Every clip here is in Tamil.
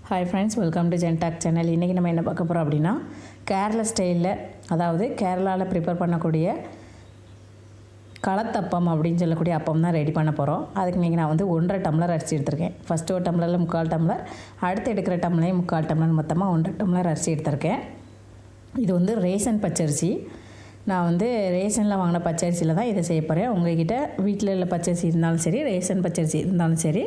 ஹாய் ஃப்ரெண்ட்ஸ், வெல்கம் டு ஜென்டாக் சேனல். இன்றைக்கி நம்ம என்ன பார்க்க போகிறோம் அப்படின்னா, கேரளா ஸ்டைலில், அதாவது கேரளாவில் ப்ரிப்பேர் பண்ணக்கூடிய களத்தப்பம் அப்படின்னு சொல்லக்கூடிய அப்பம் தான் ரெடி பண்ண போகிறோம். அதுக்கு இன்றைக்கி நான் வந்து 1.5 டம்ளர் அரிசி எடுத்திருக்கேன். ஃபஸ்ட்டு ஒரு டம்ளரில் 3/4 டம்ளர், அடுத்து எடுக்கிற டம்ளரையும் 3/4 டம்ளர், மொத்தமாக 1.5 டம்ளர் அரிசி எடுத்திருக்கேன். இது வந்து ரேஷன் பச்சரிசி. நான் வந்து ரேஷனில் வாங்கின பச்சரிசியில் தான் இதை செய்ய போகிறேன். உங்கள்கிட்ட வீட்டில் உள்ள பச்சரிசி இருந்தாலும் சரி, ரேஷன் பச்சரிசி இருந்தாலும் சரி,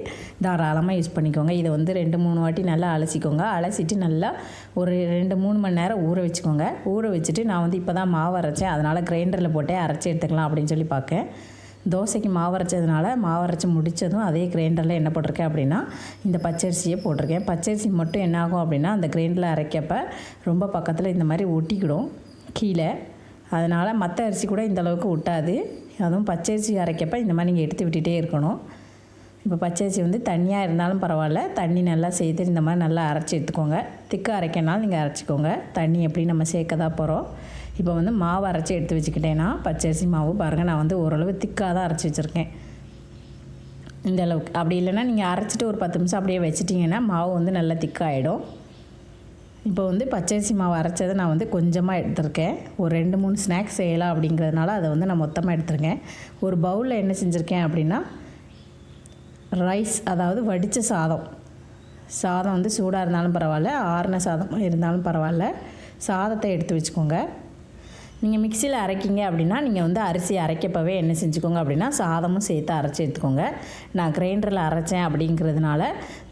தாராளமாக யூஸ் பண்ணிக்கோங்க. இதை வந்து 2-3 வாட்டி நல்லா அலசிக்கோங்க. அலசிட்டு நல்லா ஒரு 2-3 மணி நேரம் ஊற வச்சுக்கோங்க. ஊற வச்சுட்டு நான் வந்து இப்போ தான் மாவு அரைச்சேன், அதனால் கிரைண்டரில் போட்டே அரைச்சி எடுத்துக்கலாம் அப்படின்னு சொல்லி பார்க்கேன். தோசைக்கு மாவு அரைச்சதுனால மாவு அரைச்சி முடித்ததும் அதே கிரைண்டரில் என்ன போட்டிருக்கேன் அப்படின்னா, இந்த பச்சரிசியை போட்டிருக்கேன். பச்சரிசி மட்டும் என்ன ஆகும் அப்படின்னா, அந்த கிரைண்டரில் அரைக்கப்போ ரொம்ப பக்கத்தில் இந்த மாதிரி ஒட்டிக்கிடும் கீழே. அதனால் மற்ற அரிசி கூட இந்தளவுக்கு ஒட்டாது. அதுவும் பச்சரிசி அரைக்கப்போ இந்த மாதிரி நீங்கள் எடுத்து விட்டுகிட்டே இருக்கணும். இப்போ பச்சரிசி வந்து தண்ணியாக இருந்தாலும் பரவாயில்ல, தண்ணி நல்லா சேர்த்து இந்த மாதிரி நல்லா அரைச்சி எடுத்துக்கோங்க. திக்காக அரைக்கனாலும் நீங்கள் அரைச்சிக்கோங்க. தண்ணி எப்படி நம்ம சேர்க்க தான் போகிறோம். இப்போ வந்து மாவு அரைச்சி எடுத்து வச்சுக்கிட்டேன்னா, பச்சரிசி மாவு பாருங்கள், நான் வந்து ஓரளவு திக்காக தான் அரைச்சி வச்சுருக்கேன். இந்த அளவுக்கு. அப்படி இல்லைன்னா நீங்கள் அரைச்சிட்டு ஒரு 10 நிமிஷம் அப்படியே வச்சிட்டிங்கன்னா மாவு வந்து நல்லா திக்காகிடும். இப்போ வந்து பச்சரிசி மாவு அரைச்சதை நான் வந்து கொஞ்சமாக எடுத்திருக்கேன். ஒரு 2-3 ஸ்நாக்ஸ் செய்யலாம் அப்படிங்கிறதுனால அதை வந்து நான் மொத்தமாக எடுத்துருக்கேன். ஒரு பவுலில் என்ன செஞ்சுருக்கேன் அப்படின்னா, ரைஸ், அதாவது வடித்த சாதம் வந்து சூடாக இருந்தாலும் பரவாயில்ல, ஆறின சாதமாக இருந்தாலும் பரவாயில்ல, சாதத்தை எடுத்து வச்சுக்கோங்க. நீங்கள் மிக்சியில் அரைக்கிங்க அப்படின்னா, நீங்கள் வந்து அரிசி அரைக்கப்பவே என்ன செஞ்சுக்கோங்க அப்படின்னா, சாதமும் சேர்த்து அரைச்சி எடுத்துக்கோங்க. நான் கிரைண்டரில் அரைச்சேன் அப்படிங்கிறதுனால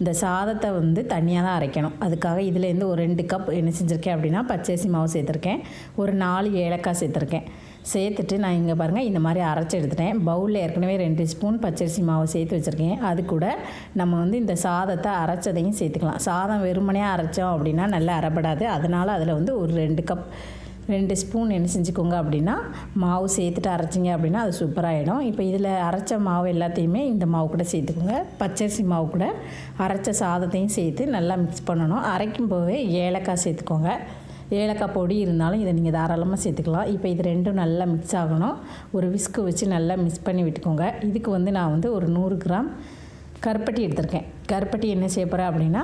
இந்த சாதத்தை வந்து தனியாக தான் அரைக்கணும். அதுக்காக இதுலேருந்து ஒரு 2 கப் என்ன செஞ்சுருக்கேன் அப்படின்னா, பச்சரிசி மாவு சேர்த்துருக்கேன். ஒரு 4 ஏலக்காய் சேர்த்துருக்கேன். சேர்த்துட்டு நான் இங்கே பாருங்கள் இந்த மாதிரி அரைச்சி எடுத்துட்டேன். பவுலில் ஏற்கனவே 2 ஸ்பூன் பச்சரிசி மாவு சேர்த்து வச்சுருக்கேன். அது கூட நம்ம வந்து இந்த சாதத்தை அரைச்சதையும் சேர்த்துக்கலாம். சாதம் வெறுமனையாக அரைச்சோம் அப்படின்னா நல்லா அரைப்படாது. அதனால் அதில் வந்து ஒரு 2 ஸ்பூன் என்ன செஞ்சுக்கோங்க அப்படின்னா, மாவு சேர்த்துட்டு அரைச்சிங்க அப்படின்னா அது சூப்பராகிடும். இப்போ இதில் அரைச்ச மாவு எல்லாத்தையுமே இந்த மாவு கூட சேர்த்துக்கோங்க. பச்சரிசி மாவு கூட அரைச்ச சாதத்தையும் சேர்த்து நல்லா மிக்ஸ் பண்ணணும். அரைக்கும் போதே ஏலக்காய் சேர்த்துக்கோங்க. ஏலக்காய் பொடி இருந்தாலும் இதை நீங்கள் தாராளமாக சேர்த்துக்கலாம். இப்போ இது ரெண்டும் நல்லா மிக்ஸ் ஆகணும். ஒரு விஸ்கு வச்சு நல்லா மிக்ஸ் பண்ணி விட்டுக்கோங்க. இதுக்கு வந்து நான் வந்து ஒரு 100 கிராம் கருப்பட்டி எடுத்திருக்கேன். கருப்பட்டி என்ன செய்ய போகிறேன் அப்படின்னா,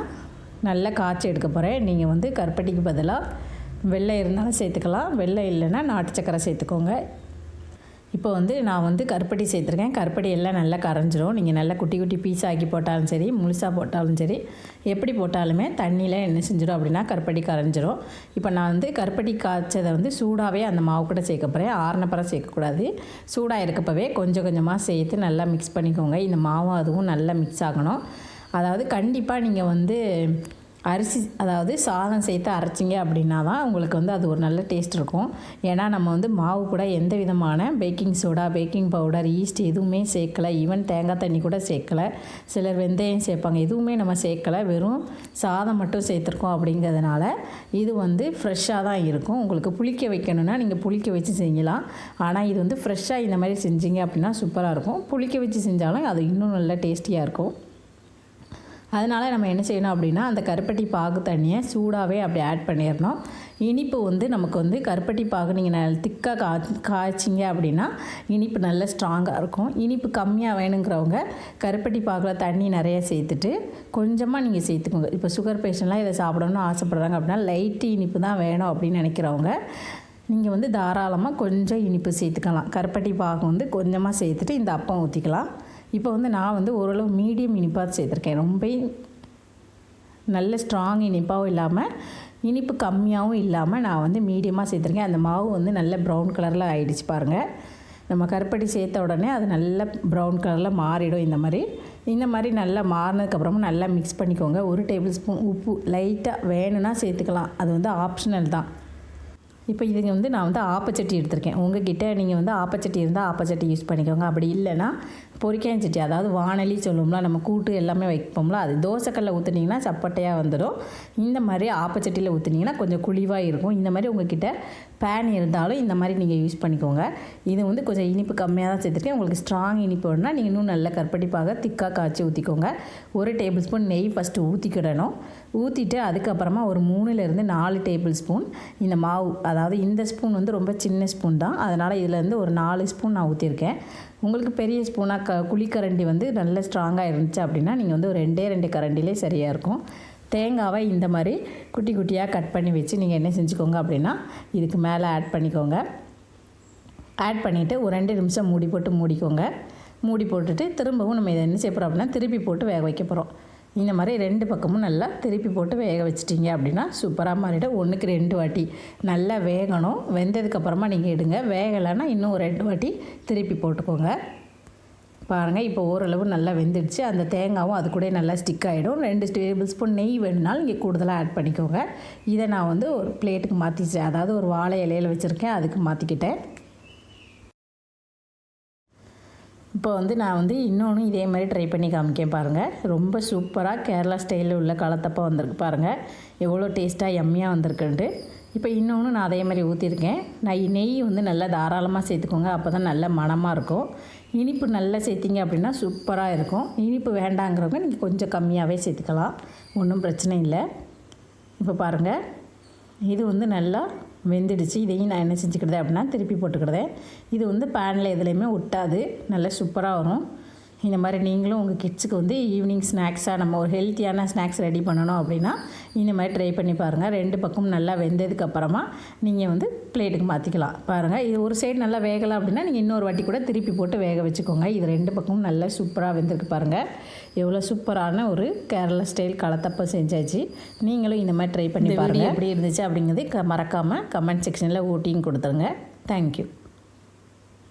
நல்லா காய்ச்சி எடுக்க போகிறேன். நீங்கள் வந்து கருப்பட்டிக்கு பதிலாக வெள்ளை இருந்தாலும் சேர்த்துக்கலாம். வெள்ளை இல்லைன்னா நாட்டு சக்கரை சேர்த்துக்கோங்க. இப்போ வந்து நான் வந்து கருப்பட்டி சேர்த்துருக்கேன். கருப்பட்டி எல்லாம் நல்லா கரைஞ்சிரும். நீங்கள் நல்லா குட்டி குட்டி பீஸ் ஆக்கி போட்டாலும் சரி, முழுசாக போட்டாலும் சரி, எப்படி போட்டாலுமே தண்ணியில் என்ன செஞ்சிடும் அப்படின்னா கருப்பட்டி கரைஞ்சிரும். இப்போ நான் வந்து கருப்பட்டி காய்ச்சதை வந்து சூடாகவே அந்த மாவு கூட சேர்க்க போகிறேன். ஆறுனப்புறம் சேர்க்கக்கூடாது. சூடாக இருக்கப்பவே கொஞ்சம் கொஞ்சமாக சேர்த்து நல்லா மிக்ஸ் பண்ணிக்கோங்க. இந்த மாவும் அதுவும் நல்லா மிக்ஸ் ஆகணும். அதாவது கண்டிப்பாக நீங்கள் வந்து அரிசி, அதாவது சாதம் சேர்த்து அரைச்சிங்க அப்படின்னா தான் உங்களுக்கு வந்து அது ஒரு நல்ல டேஸ்ட் இருக்கும். ஏன்னா நம்ம வந்து மாவு கூட எந்த விதமான baking soda, baking powder, yeast எதுவுமே சேர்க்கலை. ஈவன் தேங்காய் தண்ணி கூட சேர்க்கலை. சிலர் வெந்தயம் சேர்ப்பாங்க. எதுவுமே நம்ம சேர்க்கலை. வெறும் சாதம் மட்டும் சேர்த்துருக்கோம். அப்படிங்கிறதுனால இது வந்து ஃப்ரெஷ்ஷாக தான் இருக்கும். உங்களுக்கு புளிக்க வைக்கணுன்னா நீங்கள் புளிக்க வச்சு செய்யலாம். ஆனால் இது வந்து ஃப்ரெஷ்ஷாக இந்த மாதிரி செஞ்சீங்க அப்படின்னா சூப்பராக இருக்கும். புளிக்க வச்சு செஞ்சாலும் அது இன்னும் நல்லா டேஸ்டியாக இருக்கும். அதனால் நம்ம என்ன செய்யணும் அப்படின்னா, அந்த கருப்பட்டி பாகு தண்ணியை சூடாகவே அப்படி ஆட் பண்ணிடணும். இனிப்பு வந்து நமக்கு வந்து கருப்பட்டி பாகு நீங்கள் திக்காக காய்ச்சிங்க அப்படின்னா இனிப்பு நல்ல ஸ்ட்ராங்காக இருக்கும். இனிப்பு கம்மியாக வேணுங்கிறவங்க கருப்பட்டி பாகில் தண்ணி நிறைய சேர்த்துட்டு கொஞ்சமாக நீங்கள் சேர்த்துக்கோங்க. இப்போ சுகர் பேஷண்ட்லாம் இதை சாப்பிடணும்னு ஆசைப்பட்றாங்க அப்படின்னா, லைட்டு இனிப்பு தான் வேணும் அப்படின்னு நினைக்கிறவங்க நீங்கள் வந்து தாராளமாக கொஞ்சம் இனிப்பு சேர்த்துக்கலாம். கருப்பட்டி பாகு வந்து கொஞ்சமாக சேர்த்துட்டு இந்த அப்பம் ஊற்றிக்கலாம். இப்போ வந்து நான் வந்து ஓரளவு மீடியம் இனிப்பாக சேர்த்துருக்கேன். ரொம்ப நல்ல ஸ்ட்ராங் இனிப்பாகவும் இல்லாமல் இனிப்பு கம்மியாகவும் இல்லாமல் நான் வந்து மீடியமாக சேர்த்துருக்கேன். அந்த மாவு வந்து நல்ல ப்ரௌன் கலரில் ஆகிடுச்சு பாருங்கள். நம்ம கருப்பட்டி சேர்த்த உடனே அது நல்ல ப்ரௌன் கலரில் மாறிடும். இந்த மாதிரி நல்லா மாறினதுக்கப்புறமா நல்லா மிக்ஸ் பண்ணிக்கோங்க. 1 டேபிள் ஸ்பூன் உப்பு லைட்டாக வேணும்னா சேர்த்துக்கலாம். அது வந்து ஆப்ஷனல் தான். இப்போ இதுங்க வந்து நான் வந்து ஆப்பச்சட்டி எடுத்திருக்கேன். உங்கள்கிட்ட நீங்கள் வந்து ஆப்பச்சட்டி இருந்தால் ஆப்பச்சட்டி யூஸ் பண்ணிக்கோங்க. அப்படி இல்லைன்னா பொரிக்காய் சட்டி, அதாவது வானலி சொல்லுவோம்ல, நம்ம கூட்டு எல்லாமே வைப்போம்ல, அது தோசைக்கல்லில் ஊற்றுனீங்கன்னா சப்பட்டையாக வந்துடும். இந்த மாதிரி ஆப்பச்சட்டியில் ஊற்றுனீங்கன்னா கொஞ்சம் குழிவாக இருக்கும். இந்த மாதிரி உங்கள்கிட்ட பேன் இருந்தாலும் இந்த மாதிரி நீங்கள் யூஸ் பண்ணிக்கோங்க. இது வந்து கொஞ்சம் இனிப்பு கம்மியாக தான் சேர்த்துருக்கேன். உங்களுக்கு ஸ்ட்ராங் இனிப்பு வேணும்னா நீங்கள் இன்னும் நல்ல கருப்பட்டிப்பாக திக்காக காய்ச்சி ஊற்றிக்கோங்க. 1 டேபிள் ஸ்பூன் நெய் ஃபஸ்ட்டு ஊற்றிக்கிடணும். ஊற்றிட்டு அதுக்கப்புறமா ஒரு 3-4 டேபிள் ஸ்பூன் இந்த மாவு, அதாவது இந்த ஸ்பூன் வந்து ரொம்ப சின்ன ஸ்பூன் தான், அதனால் இதிலேருந்து ஒரு 4 ஸ்பூன் நான் ஊற்றிருக்கேன். உங்களுக்கு பெரிய ஸ்பூனாக குழிக்கரண்டி வந்து நல்ல ஸ்ட்ராங்காக இருந்துச்சு அப்படின்னா நீங்கள் வந்து ஒரு 2 கரண்டிலே சரியாக இருக்கும். தேங்காவை இந்த மாதிரி குட்டி குட்டியாக கட் பண்ணி வச்சு நீங்கள் என்ன செஞ்சுக்கோங்க அப்படின்னா இதுக்கு மேலே ஆட் பண்ணிக்கோங்க. ஆட் பண்ணிவிட்டு ஒரு 2 நிமிஷம் மூடி போட்டு மூடிக்கோங்க. மூடி போட்டுட்டு திரும்பவும் நம்ம இதை என்ன செய்ய போகிறோம் அப்படின்னா திருப்பி போட்டு வேக வைக்க போகிறோம். இந்த மாதிரி 2 பக்கமும் நல்லா திருப்பி போட்டு வேக வச்சிட்டிங்க அப்படின்னா சூப்பராக மாறிடும். 1க்கு 2 வாட்டி நல்லா வேகணும். வெந்ததுக்கப்புறமா நீங்கள் எடுங்க. வேகலைன்னா இன்னும் ஒரு 2 வாட்டி திருப்பி போட்டுக்கோங்க. பாருங்கள், இப்போ ஓரளவு நல்லா வெந்துடுச்சு. அந்த தேங்காவும் அது கூட நல்லா ஸ்டிக் ஆகிடும். 2 டேபிள் ஸ்பூன் நெய் வேணுனாலும் இங்கே கூடுதலாக ஆட் பண்ணிக்கோங்க. இதை நான் வந்து ஒரு பிளேட்டுக்கு மாற்றிச்சேன், அதாவது ஒரு வாழை இலையில் வச்சுருக்கேன், அதுக்கு மாற்றிக்கிட்டேன். இப்போ வந்து நான் வந்து இன்னொன்று இதே மாதிரி ட்ரை பண்ணி காமிக்கேன் பாருங்கள். ரொம்ப சூப்பராக கேரளா ஸ்டைலில் உள்ள களத்தப்பம் வந்திருக்கு பாருங்கள். எவ்வளோ டேஸ்ட்டாக எம்மியாக வந்திருக்குன்ட்டு. இப்போ இன்னொன்று நான் அதே மாதிரி ஊற்றிருக்கேன். நெய் வந்து நல்லா தாராளமாக சேர்த்துக்கோங்க, அப்போ தான் நல்ல மணமாக இருக்கும். இனிப்பு நல்லா சேர்த்திங்க அப்படின்னா சூப்பராக இருக்கும். இனிப்பு வேண்டாங்கிறவங்க நீங்கள் கொஞ்சம் கம்மியாகவே சேர்த்துக்கலாம், ஒன்றும் பிரச்சனை இல்லை. இப்போ பாருங்கள், இது வந்து நல்லா வெந்துடுச்சு. இதையும் நான் என்ன செஞ்சுக்கிட்டேன் அப்படின்னா திருப்பி போட்டுக்கிட்டேன். இது வந்து பேனில் எதுலேயுமே ஒட்டாது, நல்லா சூப்பராக வரும். இந்த மாதிரி நீங்களும் உங்கள் கிட்ஸுக்கு வந்து ஈவினிங் ஸ்நாக்ஸாக நம்ம ஒரு ஹெல்த்தியான ஸ்நாக்ஸ் ரெடி பண்ணணும் அப்படின்னா இந்த மாதிரி ட்ரை பண்ணி பாருங்கள். 2 பக்கம் நல்லா வெந்ததுக்கப்புறமா நீங்கள் வந்து பிளேட்டுக்கு மாற்றிக்கலாம். பாருங்கள், இது ஒரு சைடு நல்லா வேகலாம் அப்படின்னா நீங்கள் இன்னொரு வாட்டி கூட திருப்பி போட்டு வேக வச்சுக்கோங்க. இது 2 பக்கமும் நல்லா சூப்பராக வெந்திருக்கு பாருங்கள். எவ்வளோ சூப்பரான ஒரு கேரளா ஸ்டைல் களத்தப்பம் செஞ்சாச்சு. நீங்களும் இந்த மாதிரி ட்ரை பண்ணி பாருங்கள். எப்படி இருந்துச்சு அப்படிங்கிறது மறக்காமல் கமெண்ட் செக்ஷனில் ஓட்டிங் கொடுத்துருங்க. தேங்க்யூ.